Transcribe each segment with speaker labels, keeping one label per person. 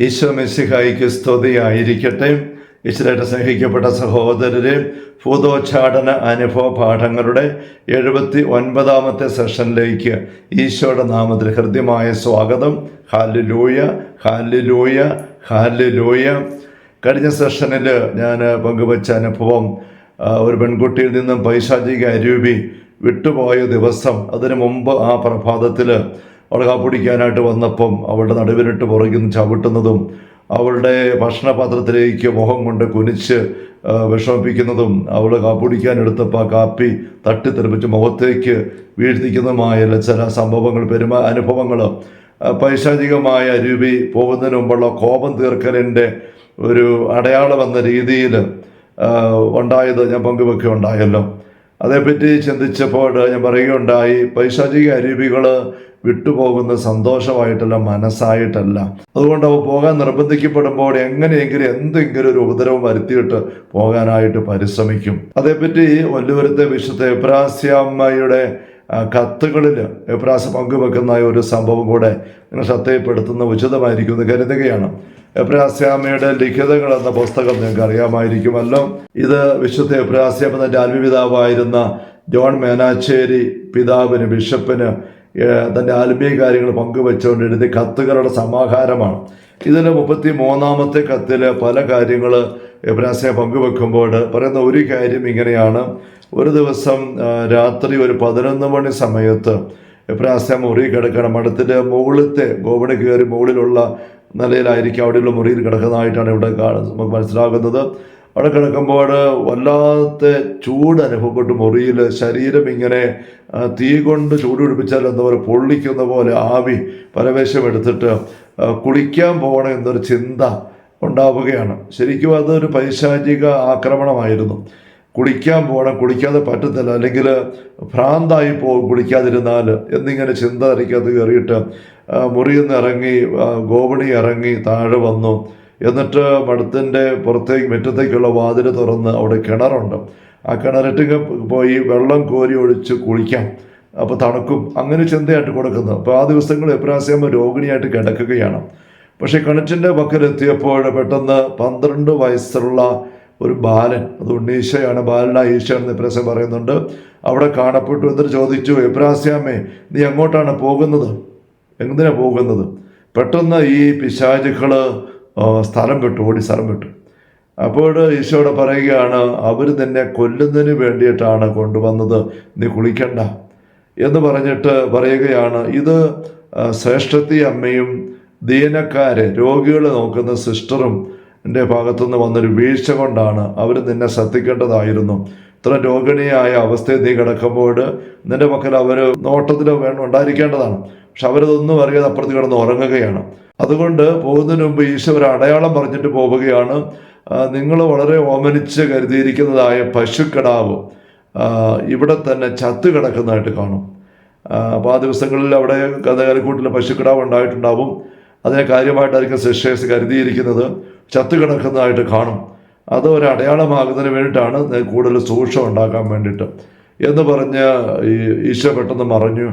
Speaker 1: ഈശോ മിശിഹായിക്ക് സ്തുതിയായിരിക്കട്ടെ. ഈശ്വരന്റെ സ്നേഹിക്കപ്പെട്ട സഹോദരരെ, ഭൂതോച്ചാടന അനുഭവ പാഠങ്ങളുടെ 79ാമത്തെ സെഷനിലേക്ക് ഈശോയുടെ നാമത്തിൽ ഹൃദ്യമായ സ്വാഗതം. Hallelujah, hallelujah, hallelujah. കഴിഞ്ഞ സെഷനിൽ ഞാൻ പങ്കുവച്ച അനുഭവം, ഒരു പെൺകുട്ടിയിൽ നിന്നും പൈശാചിക അരൂപി വിട്ടുപോയ ദിവസം, അതിനു മുമ്പ് ആ പ്രഭാതത്തിൽ അവൾ കാപ്പിടിക്കാനായിട്ട് വന്നപ്പം അവളുടെ നടുവിനിട്ട് പുറകിൽ നിന്ന് ചവിട്ടുന്നതും അവളുടെ ഭക്ഷണപാത്രത്തിലേക്ക് മുഖം കൊണ്ട് കുനിച്ച് വിഷമിപ്പിക്കുന്നതും അവൾ കാപ്പിടിക്കാനെടുത്തപ്പോൾ ആ കാപ്പി തട്ടിത്തെറിപ്പിച്ച് മുഖത്തേക്ക് വീഴ്ത്തിക്കുന്നതുമായ ചില സംഭവങ്ങൾ, അനുഭവങ്ങൾ, പൈശാചികമായ അരൂപി പോകുന്നതിന് മുമ്പുള്ള കോപം തീർക്കലിൻ്റെ ഒരു അടയാളം എന്ന രീതിയിൽ ഉണ്ടായത് ഞാൻ പങ്കുവെക്കുകയുണ്ടായല്ലോ. അതേപ്പറ്റി ചിന്തിച്ചപ്പോൾ ഞാൻ പറയുകയുണ്ടായി, പൈശാചിക അരൂപികൾ വിട്ടുപോകുന്ന സന്തോഷമായിട്ടല്ല, മനസ്സായിട്ടല്ല. അതുകൊണ്ട് അവ പോകാൻ നിർബന്ധിക്കപ്പെടുമ്പോൾ എങ്ങനെയെങ്കിലും എന്തെങ്കിലും ഒരു ഉപദ്രവം വരുത്തിയിട്ട് പോകാനായിട്ട് പരിശ്രമിക്കും. അതേപ്പറ്റി വല്ലൂരത്തെ വിശുദ്ധ എബ്രാസ്യാമ്മയുടെ കത്തുകളിൽ എബ്രാസ് പങ്കുവെക്കുന്ന ഒരു സംഭവം കൂടെ നിങ്ങൾ ശ്രദ്ധയിൽപ്പെടുത്തുന്ന ഉചിതമായിരിക്കും എന്ന് കരുതുകയാണ്. എബ്രാസ്യാമ്മയുടെ ലിഖിതങ്ങൾ എന്ന പുസ്തകം നിങ്ങൾക്ക് അറിയാമായിരിക്കുമല്ലോ. ഇത് വിശുദ്ധ എബ്രാസ്യാമ്മ തൻ്റെ ആത്മീയപിതാവായിരുന്ന ജോൺ മേനാച്ചേരി പിതാവിന്, ബിഷപ്പിന് തൻ്റെ ആത്മീയ കാര്യങ്ങൾ പങ്കുവെച്ചുകൊണ്ട് എഴുതിയ കത്തുകളുടെ സമാഹാരമാണ്. ഇതിൽ 33ാമത്തെ കത്തിൽ പല കാര്യങ്ങൾ എബ്രാസ്യാമ്മ പങ്കുവെക്കുമ്പോൾ പറയുന്ന ഒരു കാര്യം ഇങ്ങനെയാണ്. ഒരു ദിവസം രാത്രി ഒരു 11 മണി സമയത്ത് എബ്രാസ്യാമ്മ മുറി കിടക്കണം. മഠത്തിൻ്റെ മുകളിലത്തെ ഗോവണി കയറി മുകളിലുള്ള നിലയിലായിരിക്കും അവിടെയുള്ള മുറിയിൽ കിടക്കുന്നതായിട്ടാണ് ഇവിടെ നമുക്ക് മനസ്സിലാകുന്നത്. അവിടെ കിടക്കുമ്പോൾ വല്ലാത്ത ചൂട് അനുഭവപ്പെട്ട് മുറിയിൽ ശരീരം ഇങ്ങനെ തീ കൊണ്ട് ചൂട് പിടിപ്പിച്ചാൽ എന്താ പറയുക, പൊള്ളിക്കുന്ന പോലെ ആവി പരവേശം എടുത്തിട്ട് കുളിക്കാൻ പോകണം എന്നൊരു ചിന്ത ഉണ്ടാവുകയാണ്. ശരിക്കും അതൊരു പൈശാചിക ആക്രമണമായിരുന്നു. കുളിക്കാൻ പോകണം, കുളിക്കാതെ പറ്റത്തില്ല, അല്ലെങ്കിൽ ഭ്രാന്തായി പോകും കുളിക്കാതിരുന്നാൽ എന്നിങ്ങനെ ചിന്ത അറിയിക്കാതെ കയറിയിട്ട് മുറിയിൽ നിന്ന് ഇറങ്ങി, ഗോവണി ഇറങ്ങി താഴെ വന്നു. എന്നിട്ട് മഠത്തിൻ്റെ പുറത്തേക്ക് മുറ്റത്തേക്കുള്ള വാതിൽ തുറന്ന് അവിടെ കിണറുണ്ട്. ആ കിണറിട്ട് പോയി വെള്ളം കോരി ഒഴിച്ച് കുളിക്കാം, അപ്പോൾ തണുക്കും, അങ്ങനെ ചിന്തയായിട്ട് കൊടുക്കുന്നത്. അപ്പോൾ ആ ദിവസങ്ങൾ എബ്രാസ്യാമ്മ രോഗിണിയായിട്ട് കിടക്കുകയാണ്. പക്ഷേ കിണറ്റിൻ്റെ പക്കലെത്തിയപ്പോൾ പെട്ടെന്ന് 12 വയസ്സുള്ള ഒരു ബാലൻ, അത് ഉണ്ണീശയാണ്, ബാലനായ ഈശോയാണെന്ന് എബ്രാസ്യാമ്മ പറയുന്നുണ്ട്, അവിടെ കാണപ്പെട്ടു. എന്നിട്ട് ചോദിച്ചു, എബ്രാസ്യാമ്മേ, നീ എങ്ങോട്ടാണ് പോകുന്നത്, എന്തിനാണ് പോകുന്നത്? പെട്ടെന്ന് ഈ പിശാചുക്കൾ സ്ഥലം വിട്ടു, ഓടി സ്ഥലം വിട്ടു. അപ്പോൾ ഈശോയോട് പറയുകയാണ്, അവർ നിന്നെ കൊല്ലുന്നതിന് വേണ്ടിയിട്ടാണ് കൊണ്ടുവന്നത്, നീ കുളിക്കണ്ട എന്ന് പറഞ്ഞിട്ട് പറയുകയാണ്, ഇത് ശ്രേഷ്ഠത്തി അമ്മയും ദീനക്കാരെ, രോഗികളെ നോക്കുന്ന സിസ്റ്ററും എൻ്റെ ഭാഗത്തുനിന്ന് വന്നൊരു വീഴ്ച കൊണ്ടാണ്. അവർ നിന്നെ ശ്രദ്ധിക്കേണ്ടതായിരുന്നു. ഇത്ര രോഗിണിയായ അവസ്ഥയിൽ നീ കിടക്കുമ്പോൾ നിന്റെ മക്കൾ അവർ നോട്ടത്തിൽ ഉണ്ടായിരിക്കേണ്ടതാണ്. പക്ഷെ അവരതൊന്നും അറിയാതെ അപ്പുറത്ത് കിടന്ന് ഉറങ്ങുകയാണ്. അതുകൊണ്ട് പോകുന്നതിന് മുമ്പ് ഈശോ ഒരു അടയാളം പറഞ്ഞിട്ട് പോവുകയാണ്, നിങ്ങൾ വളരെ ഓമനിച്ച് കരുതിയിരിക്കുന്നതായ പശുക്കിടാവ് ഇവിടെ തന്നെ ചത്ത് കിടക്കുന്നതായിട്ട് കാണും. അപ്പോൾ ആ ദിവസങ്ങളിൽ അവിടെ കന്നുകാലിക്കൂട്ടിൽ പശുക്കിടാവ് ഉണ്ടായിട്ടുണ്ടാവും. അതിനെ കാര്യമായിട്ടായിരിക്കും സിസ്റ്റേഴ്സ് കരുതിയിരിക്കുന്നത്. ചത്ത് കിടക്കുന്നതായിട്ട് കാണും. അത് ഒരു അടയാളമാകുന്നതിന് വേണ്ടിയിട്ടാണ് കൂടുതൽ സൂക്ഷ്മം ഉണ്ടാക്കാൻ വേണ്ടിയിട്ട് എന്ന് പറഞ്ഞ് ഈശോ പെട്ടെന്ന് മറഞ്ഞു.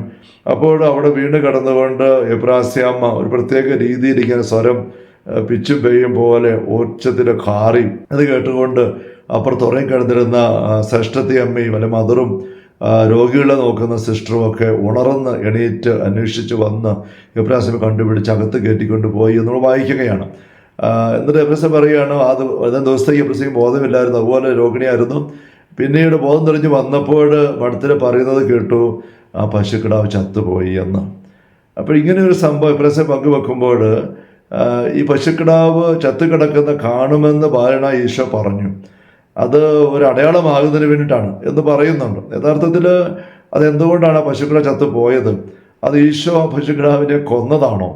Speaker 1: അപ്പോൾ അവിടെ വീണ് കിടന്നുകൊണ്ട് എബ്രാസ്യാമ്മ ഒരു പ്രത്യേക രീതിയിൽ ഇങ്ങനെ സ്വരം പിച്ചും പെയ്യും പോലെ ഉച്ചത്തിൽ കാറി. അത് കേട്ടുകൊണ്ട് അപ്പുറത്ത് ഉറങ്ങി കിടന്നിരുന്ന ശ്രേഷ്ഠത്തി അമ്മയും അല്ലെ മദറും രോഗികളെ നോക്കുന്ന സിസ്റ്ററും ഒക്കെ ഉണർന്ന് എണീറ്റ് അന്വേഷിച്ച് വന്ന് എബ്രാസ്യാമ്മ കണ്ടുപിടിച്ച് അകത്ത് കയറ്റിക്കൊണ്ട് പോയി എന്ന് വായിക്കുകയാണ്. എന്നിട്ട് എബ്രാസ്യാമ്മ പറയുകയാണ്, അത് ദിവസത്തേക്ക് എബ്രാസ്യാമ്മ ബോധമില്ലായിരുന്നു, അതുപോലെ രോഗിണിയായിരുന്നു. പിന്നീട് ബോധം തെളിഞ്ഞ് വന്നപ്പോൾ മഠത്തിൽ പറയുന്നത് കേട്ടു, ആ പശുക്കിടാവ് ചത്തുപോയി എന്ന്. അപ്പോൾ ഇങ്ങനെ ഒരു സംഭവം എബ്രാസ്യാമ്മ പങ്കുവെക്കുമ്പോൾ ഈ പശുക്കിടാവ് ചത്തുകിടക്കുന്ന കാണുമെന്ന് ബാലനായ ഈശോ പറഞ്ഞു. അത് ഒരു അടയാളമാകുന്നതിന് വേണ്ടിയിട്ടാണ് എന്ന് പറയുന്നുണ്ട്. യഥാർത്ഥത്തിൽ അതെന്തുകൊണ്ടാണ് ആ പശുക്കിടാവ് ചത്തുപോയത്? അത് ഈശോ ആ പശുക്കിടാവിനെ കൊന്നതാണോ?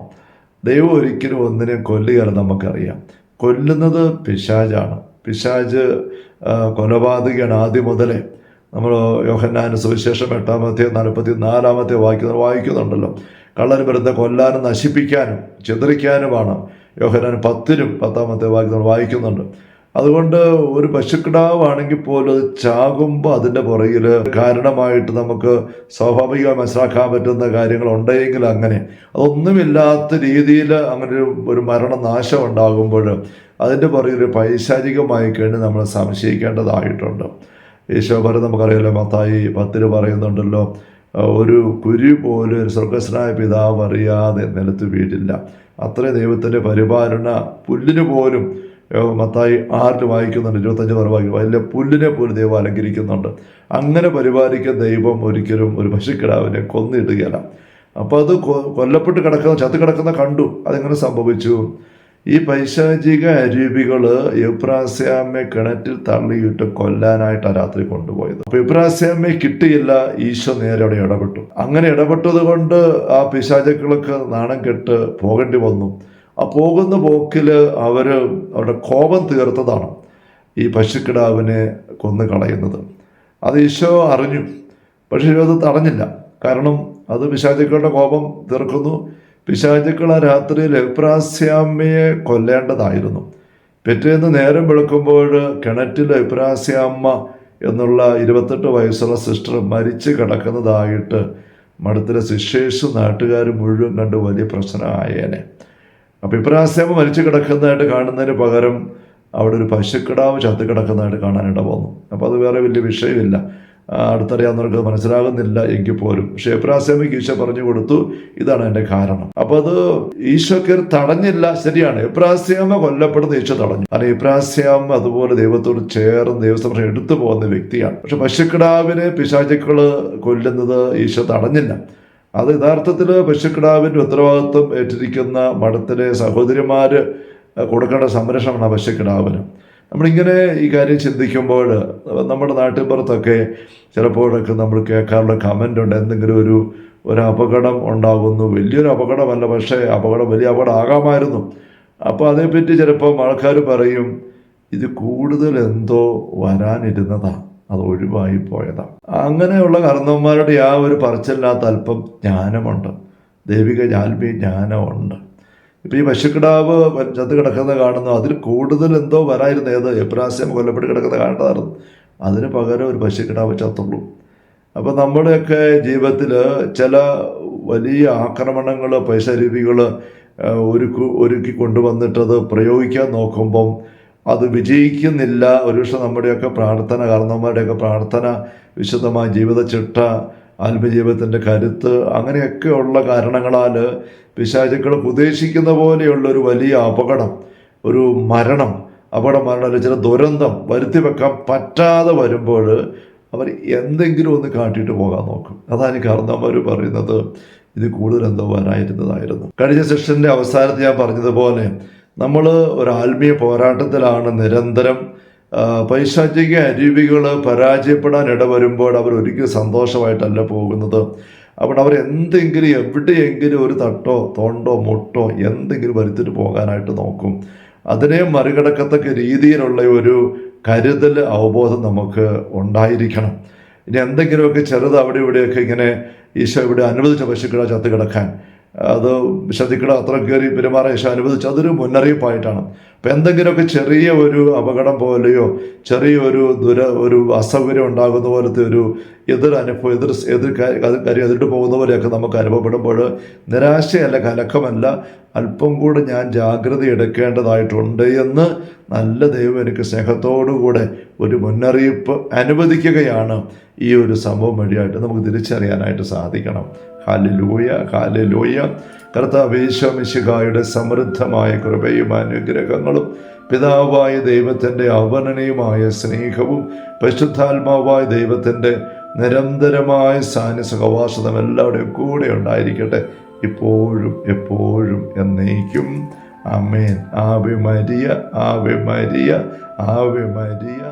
Speaker 1: ദൈവം ഒരിക്കലും ഒന്നിനെ കൊല്ലുകയല്ലെന്ന് നമുക്കറിയാം. കൊല്ലുന്നത് പിശാചാണ്. പിശാച് കൊലപാതകയാണ് ആദ്യം മുതലേ. നമ്മൾ യോഹന്നാന്റെ സുവിശേഷം 8-44 വായിക്കുന്നുണ്ടല്ലോ. കള്ളന് വരുന്ന കൊല്ലാനും നശിപ്പിക്കാനും ചിതറിക്കാനുമാണ്. യോഹന്നാൻ 10-10 വായിക്കുന്നുണ്ട്. അതുകൊണ്ട് ഒരു പശുക്കിടാവാണെങ്കിൽ പോലും അത് ചാകുമ്പോൾ അതിൻ്റെ പുറകിൽ കാരണമായിട്ട് നമുക്ക് സ്വാഭാവികമായി മനസ്സിലാക്കാൻ പറ്റുന്ന കാര്യങ്ങൾ ഉണ്ടെങ്കിൽ അങ്ങനെ അതൊന്നുമില്ലാത്ത രീതിയിൽ അങ്ങനെ ഒരു മരണനാശം ഉണ്ടാകുമ്പോൾ അതിൻ്റെ പുറകിൽ പൈശാചികമായി കഴിഞ്ഞ് നമ്മൾ സംശയിക്കേണ്ടതായിട്ടുണ്ട്. ഈശോ പറയും നമുക്കറിയാലോ, മത്തായി 10 പറയുന്നുണ്ടല്ലോ, ഒരു കുരു പോലും ഒരു സ്വർഗസ്വനായ പിതാവ് അറിയാതെ നിലത്ത് വീഴില്ല. അത്രയും ദൈവത്തിൻ്റെ പരിപാലന പുല്ലിന് പോലും മത്തായി 6 വായിക്കുന്നുണ്ട്, 25 വായിക്കും, വലിയ പുല്ലിനെ പോലും ദൈവം അലങ്കരിക്കുന്നുണ്ട്. അങ്ങനെ പരിപാലിക്കുന്ന ദൈവം ഒരിക്കലും ഒരു പശുക്കിടാവിനെ കൊന്നിടുകയില്ല. അപ്പോൾ അത് കൊല്ലപ്പെട്ട് ചത്ത് കിടക്കുന്ന കണ്ടു. അതെങ്ങനെ സംഭവിച്ചു? ഈ പൈശാചിക അരൂപികൾ എബ്രാസ്യാമ്മയെ കിണറ്റിൽ തള്ളിയിട്ട് കൊല്ലാനായിട്ടാണ് രാത്രി കൊണ്ടുപോയത്. അപ്പോൾ എബ്രാസ്യാമ്മയെ കിട്ടിയില്ല. ഈശോ നേരെ അവിടെ ഇടപെട്ടു. അങ്ങനെ ഇടപെട്ടത് കൊണ്ട് ആ പിശാചുക്കൾക്ക് നാണം കെട്ട് പോകേണ്ടി വന്നു. ആ പോകുന്ന പോക്കിൽ അവരുടെ കോപം തീർത്തതാണ് ഈ പശുക്കിടാവിനെ കൊന്നു കളയുന്നത്. അത് ഈശോ അറിഞ്ഞു, പക്ഷേ അത് തടഞ്ഞില്ല. കാരണം അത് പിശാചുക്കളുടെ കോപം തീർക്കുന്നു. പിശാചുക്കൾ ആ രാത്രിയിൽ എബ്രാസ്യാമ്മയെ കൊല്ലേണ്ടതായിരുന്നു. പിറ്റേന്ന് നേരം വെളുക്കുമ്പോൾ കിണറ്റിൽ എബ്രാസ്യാമ്മ എന്നുള്ള 28 വയസ്സുള്ള സിസ്റ്റർ മരിച്ച് കിടക്കുന്നതായിട്ട് മഠത്തിലെ സിസ്റ്റേഴ്സും നാട്ടുകാരും മുഴുവൻ കണ്ട് വലിയ പ്രശ്നമായേനെ. അപ്പോൾ എബ്രാസ്യാമ്മ മരിച്ചു കിടക്കുന്നതായിട്ട് കാണുന്നതിന് പകരം അവിടെ ഒരു പശുക്കിടാവ് ചത്ത് കിടക്കുന്നതായിട്ട് കാണാനിട വന്നു. അപ്പോൾ അത് വേറെ വലിയ വിഷയമില്ല, അടുത്തറിയാവുന്നവർക്ക് മനസ്സിലാകുന്നില്ല എങ്കിൽ പോലും. പക്ഷേ എബ്രാസ്യാമ്മയ്ക്ക് ഈശോ പറഞ്ഞു കൊടുത്തു, ഇതാണ് എൻ്റെ കാരണം. അപ്പോൾ അത് ഈശോക്ക് തടഞ്ഞില്ല. ശരിയാണ്, എബ്രാസ്യാമ്മ കൊല്ലപ്പെടുന്ന ഈശോ തടഞ്ഞു. കാരണം എബ്രാസ്യാമ്മ അതുപോലെ ദൈവത്തോട് ചേർന്ന് ദൈവസംരക്ഷണം എടുത്തു പോകുന്ന വ്യക്തിയാണ്. പക്ഷെ പശുക്കിടാവിനെ പിശാചുക്കള് കൊല്ലുന്നത് ഈശോ തടഞ്ഞില്ല. അത് യഥാർത്ഥത്തിൽ പശുക്കിടാവിൻ്റെ ഉത്തരവാദിത്വം ഏറ്റിരിക്കുന്ന മഠത്തിലെ സഹോദരിമാർ കൊടുക്കേണ്ട സംരക്ഷണമാണ് പശുക്കിടാവിന്. നമ്മളിങ്ങനെ ഈ കാര്യം ചിന്തിക്കുമ്പോൾ നമ്മുടെ നാട്ടിൻപുറത്തൊക്കെ ചിലപ്പോഴൊക്കെ നമ്മൾ കേൾക്കാറുള്ള കമൻ്റ് ഉണ്ട്, എന്തെങ്കിലും ഒരു അപകടം ഉണ്ടാകുന്നു, വലിയൊരു അപകടമല്ല, പക്ഷേ വലിയ അപകടം ആകാമായിരുന്നു. അപ്പോൾ അതേപ്പറ്റി ചിലപ്പോൾ ആൾക്കാർ പറയും, ഇത് കൂടുതൽ എന്തോ വരാനിരുന്നതാണ്, അത് ഒഴിവായി പോയതാണ്. അങ്ങനെയുള്ള കാരണവന്മാരുടെ ആ ഒരു പറച്ചിലിനകത്ത് അല്പം ജ്ഞാനമുണ്ട്, ദൈവിക ആത്മീയ ജ്ഞാനമുണ്ട്. ഇപ്പം ഈ പശുക്കിടാവ് ചത്ത് കിടക്കുന്നത് കാണുന്നു, അതിൽ കൂടുതൽ എന്തോ വരായിരുന്നു. ഏത് എബ്രാസ്യാമ്മ കൊല്ലപ്പെട്ട് കിടക്കുന്നത് കാണേണ്ടതായിരുന്നു, അതിന് പകരം ഒരു പശുക്കിടാവ് ചത്തുള്ളൂ. അപ്പോൾ നമ്മുടെയൊക്കെ ജീവിതത്തിൽ ചില വലിയ ആക്രമണങ്ങൾ പൈശാചികൾ ഒരുക്കി കൊണ്ടുവന്നിട്ടത് പ്രയോഗിക്കാൻ നോക്കുമ്പം അത് വിജയിക്കുന്നില്ല. ഒരുപക്ഷെ നമ്മുടെയൊക്കെ പ്രാർത്ഥന, കാരണവന്മാരുടെയൊക്കെ പ്രാർത്ഥന, വിശുദ്ധമായ ജീവിത ചിട്ട, ആത്മജീവിതത്തിൻ്റെ കരുത്ത്, അങ്ങനെയൊക്കെയുള്ള കാരണങ്ങളാൽ പിശാചുക്കൾ ഉദ്ദേശിക്കുന്ന പോലെയുള്ളൊരു വലിയ അപകടം, ഒരു മരണം അല്ലെങ്കിൽ ചില ദുരന്തം വരുത്തി വെക്കാൻ പറ്റാതെ വരുമ്പോൾ അവർ എന്തെങ്കിലും ഒന്ന് കാട്ടിയിട്ട് പോകാൻ നോക്കും. അതാണ് ഈ കാരണവന്മാർ പറയുന്നത്, ഇത് കൂടുതൽ എന്തോ വരായിരുന്നതായിരുന്നു. കഴിഞ്ഞ സെഷൻ്റെ അവസാനത്ത് ഞാൻ പറഞ്ഞതുപോലെ നമ്മൾ ഒരു ആത്മീയ പോരാട്ടത്തിലാണ് നിരന്തരം. പൈശാചിക അരൂപികൾ പരാജയപ്പെടാൻ ഇടവരുമ്പോൾ അവർ ഒരിക്കലും സന്തോഷമായിട്ടല്ല പോകുന്നത്. അവിടെ അവർ എന്തെങ്കിലും എവിടെയെങ്കിലും ഒരു തട്ടോ തോണ്ടോ മുട്ടോ എന്തെങ്കിലും വരുത്തിട്ട് പോകാനായിട്ട് നോക്കും. അതിനെ മറികടക്കത്തക്ക രീതിയിലുള്ള ഒരു കരുതൽ അവബോധം നമുക്ക് ഉണ്ടായിരിക്കണം. ഇനി എന്തെങ്കിലുമൊക്കെ ചെറുത് അവിടെ ഇവിടെയൊക്കെ ഇങ്ങനെ ഈശോ ഇവിടെ അനുവദിച്ച പശുക്കളെ ചത്ത് കിടക്കാൻ, അത് വിശദിക്കളെ അത്ര കയറി പെരുമാറാൻ ഈശോ അനുവദിച്ചു, അതൊരു മുന്നറിയിപ്പായിട്ടാണ്. അപ്പം എന്തെങ്കിലുമൊക്കെ ചെറിയ ഒരു അപകടം പോലെയോ ഒരു അസൗകര്യം ഉണ്ടാകുന്ന പോലത്തെ ഒരു കാര്യം എതിർട്ട് പോകുന്ന പോലെയൊക്കെ നമുക്ക് അനുഭവപ്പെടുമ്പോൾ നിരാശയല്ല, കലക്കമല്ല, അല്പം കൂടെ ഞാൻ ജാഗ്രത എടുക്കേണ്ടതായിട്ടുണ്ട് എന്ന് നല്ല ദൈവം എനിക്ക് സ്നേഹത്തോടുകൂടെ ഒരു മുന്നറിയിപ്പ് അനുവദിക്കുകയാണ് ഈ ഒരു സംഭവം വഴിയായിട്ട് നമുക്ക് തിരിച്ചറിയാനായിട്ട് സാധിക്കണം. Hallelujah, hallelujah. കർത്താവേ യേശു മിശിഹായുടെ സമൃദ്ധമായ കൃപയും അനുഗ്രഹങ്ങളും പിതാവായ ദൈവത്തിൻ്റെ അവർണ്ണനീയമായ സ്നേഹവും പരിശുദ്ധാത്മാവായ ദൈവത്തിൻ്റെ നിരന്തരമായ സഹവാസവും എല്ലാവരുടെയും കൂടെ ഉണ്ടായിരിക്കട്ടെ, ഇപ്പോഴും എപ്പോഴും എന്നേക്കും. ആമേൻ. Ave Maria, Ave Maria, Ave Maria.